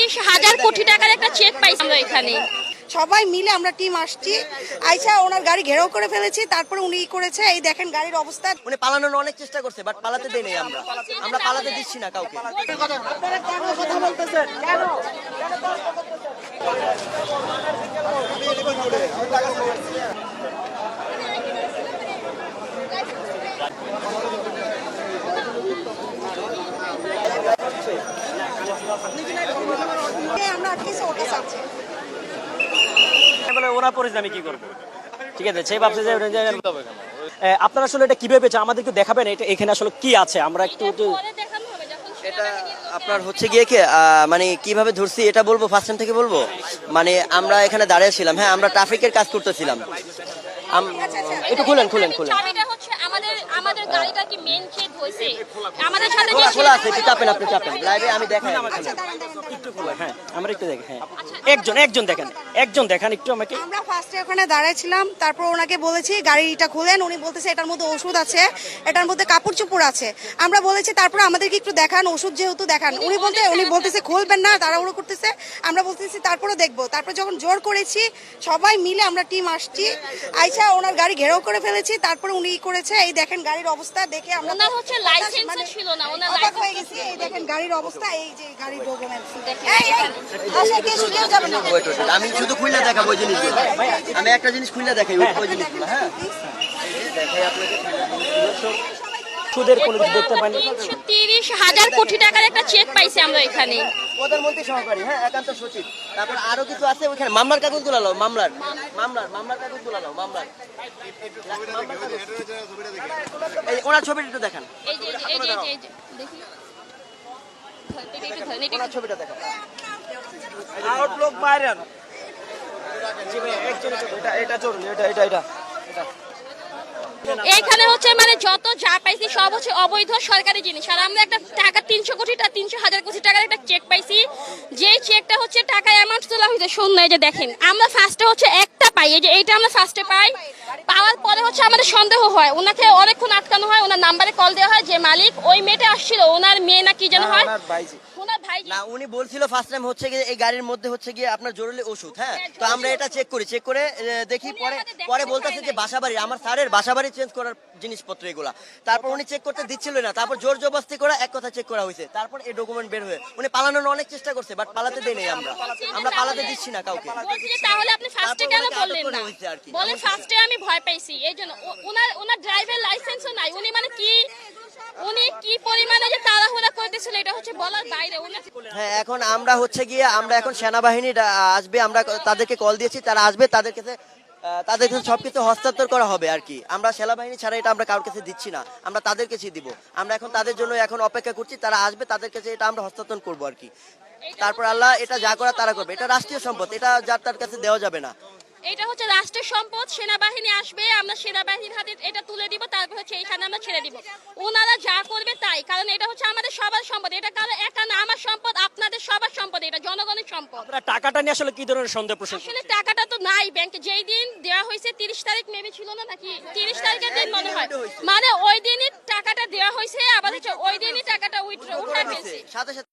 30,000 কোটি টাকার একটা চেক পাইছি আমরা এখানে। সবাই মিলে আমরা টিম আসছি, আইসা ওনার গাড়ি ঘেরাও করে ফেলেছি। তারপরে উনি করেছে, এই দেখেন গাড়ির অবস্থা। উনি পালানোর অনেক চেষ্টা করছে, বাট পালাতে দেই নাই। আমরা পালাতে দিচ্ছি না কাউকে। আমরা আটকেছি, ওকে চাচ্ছি। ওরা পরে আমি কি করবো? ঠিক আছে, সেই ভাবছে যে আপনারা আসলে এটা কিভাবে পেয়েছে আমাদের একটু দেখাবেন। এটা এখানে আসলে কি আছে আমরা একটু এটা আপনার হচ্ছে গিয়ে কি মানে কিভাবে ধরছি এটা বলবো, ফার্স্ট টাইম থেকে বলবো। মানে আমরা এখানে দাঁড়িয়ে ছিলাম, হ্যাঁ আমরা ট্রাফিকের কাজ করতেছিলাম। একটু খুলেন। চাবিটা হচ্ছে আমাদের গাড়িটা কি মেইন চেক হইছে আমাদের সাথে যে খোলা আছে, একটু চাপেন, আপনি চাপেন লাইভে আমি দেখাই। একটু খোলা, হ্যাঁ আমরা একটু দেখি। হ্যাঁ একজন দেখান একটু আমাকে। আমরা ফার্স্টে ওখানে দাঁড়াইছিলাম, তারপর ওনাকে বলেছি গাড়িটা খুলেন। উনি বলতেছে এটার মধ্যে ওষুধ আছে, এটার মধ্যে কাপড় চোপড় আছে। আমরা বলেছি তারপর আমাদেরকে একটু দেখান, ওষুধ যেহেতু দেখান। উনি বলতেছে খুলবেন না, তাড়াহুড়ো করতেছে। আমরা বলতেছি তারপরে দেখবো। তারপর যখন জোর করেছি, সবাই মিলে আমরা টিম আসছি, আইসা ওনার গাড়ি ঘেরাও করে ফেলেছি। তারপরে উনি করেছে, এই দেখেন গাড়ির অবস্থা দেখে আমরা ওনার হচ্ছে লাইসেন্স ছিল না, ওনার অবাক হয়ে গেছি। এই দেখেন গাড়ির অবস্থা, এই যে গাড়ির ডকুমেন্টস দেখেন। আসলে কেউ যাবে না। আমি শুধু খুললে দেখাবো ওই জিনিসগুলো। আমি একটা জিনিস খুললে দেখাই ওই জিনিসগুলো। হ্যাঁ দেখাই আপনাকে। সুদের কোনো কিছু দেখতে পাইনি। 30,000 কোটি টাকার একটা চেক পাইছি আমরা এখানে। প্রধানমন্ত্রী সহকারী, হ্যাঁ একান্ত সচিব। তারপর আরো কিছু আছে ওইখানে। মামলার কাগজ গুলো নাও, মামলার কাগজ গুলো নাও, মামলার। এই ওনার ছবিটা একটু দেখান। এই যে দেখি ওনার ছবিটা দেখান। Outlook Byron. জি ভাই একজন এটা চলুন, এটা এইখানে হচ্ছে মানে যত যা পাইছি সব হচ্ছে অবৈধ সরকারি জিনিস। আর আমরা একটা টাকা 300,000 কোটি টাকার একটা চেক পাইছি, যে চেকটা হচ্ছে টাকা অ্যামাউন্ট তোলা হয়েছে শূন্য। এই যে দেখেন আমরা ফার্স্টে হচ্ছে একটা পাই, এই যে এইটা আমরা ফার্স্টে পাই। পাওয়ার পরে হচ্ছে আমাদের সন্দেহ হয়, ওনাকে অনেকক্ষণ আটকানো হয়, ওনার নাম্বারে কল দেওয়া হয় যে মালিক ওই মেয়েটা আসছিল, ওনার মেয়ে না কি যেন হয়, ওনার ভাই না উনি বলছিল ফার্স্ট টাইম হচ্ছে গিয়ে এই গাড়ির মধ্যে হচ্ছে গিয়ে আপনার জরুরি ওষুধ। হ্যাঁ তো আমরা এটা চেক করে দেখি। পরে বলতেছে যে বাসাবাড়ি, আমার স্যারের বাসাবাড়ি চেঞ্জ করার জিনিসপত্র এগুলা। তারপর উনি চেক করতে দিচ্ছিল না, তারপর জোর জবরদস্তি করে এক কথা চেক করা হয়েছে। তারপর এই ডকুমেন্ট বের হয়ে উনি পালানোর অনেক চেষ্টা করছে, বাট পালাতে দেই নাই। আমরা পালাতে দিচ্ছি না কাউকে। তাহলে আপনি ফার্স্টে কেন বললেন না? বলেন ফার্স্টে আমি ভয় পাইছি এই জন্য। ওনার ড্রাইভার লাইসেন্সও নাই। উনি কি পরিমাণে যে তাড়াহুড়া করতেছিল এটা হচ্ছে বলার বাইরে। হ্যাঁ এখন আমরা হচ্ছে গিয়ে আমরা এখন সেনাবাহিনী আসবে, আমরা তাদেরকে কল দিয়েছি, তারা আসবে, তাদের কাছে সবকিছু হস্তান্তর করা হবে আর কি। আমরা সেনাবাহিনী ছাড়া এটা আমরা কারোর কাছে দিচ্ছি না, আমরা তাদের কাছে দিব। আমরা এখন তাদের জন্য এখন অপেক্ষা করছি, তারা আসবে, তাদের কাছে এটা আমরা হস্তান্তর করবো আর কি। তারপর আল্লাহ এটা যা করা তারা করবে। এটা রাষ্ট্রীয় সম্পদ, এটা যার তার কাছে দেওয়া যাবে না। এটা হচ্ছে রাষ্ট্রের সম্পদ, সেনাবাহিনী আসবে, আমরা সেনাবাহিনীর হাতে এটা তুলে দিব, তারপর হচ্ছে এইখানে আমরা ছেড়ে দিব। ওনারা যা করবে তাই, কারণ এটা হচ্ছে আমাদের সবার সম্পদ। এটা কারণ একা না, আমার সম্পদ, আপনাদের সবার সম্পদ, এটা জনগণের সম্পদ। আপনারা টাকাটা নিয়ে আসলে কি ধরনের সন্দেহ প্রশ্ন? আসলে টাকাটা তো নাই ব্যাংকে। যেই দিন দেওয়া হয়েছে 30 তারিখ মেবি ছিল না নাকি 30 তারিখের দিন মনে হয়, মানে ওই দিনই টাকাটা দেওয়া হয়েছে, আবার হচ্ছে ওই দিনই টাকাটা উঠায় ফেলছে। সাথে সাথে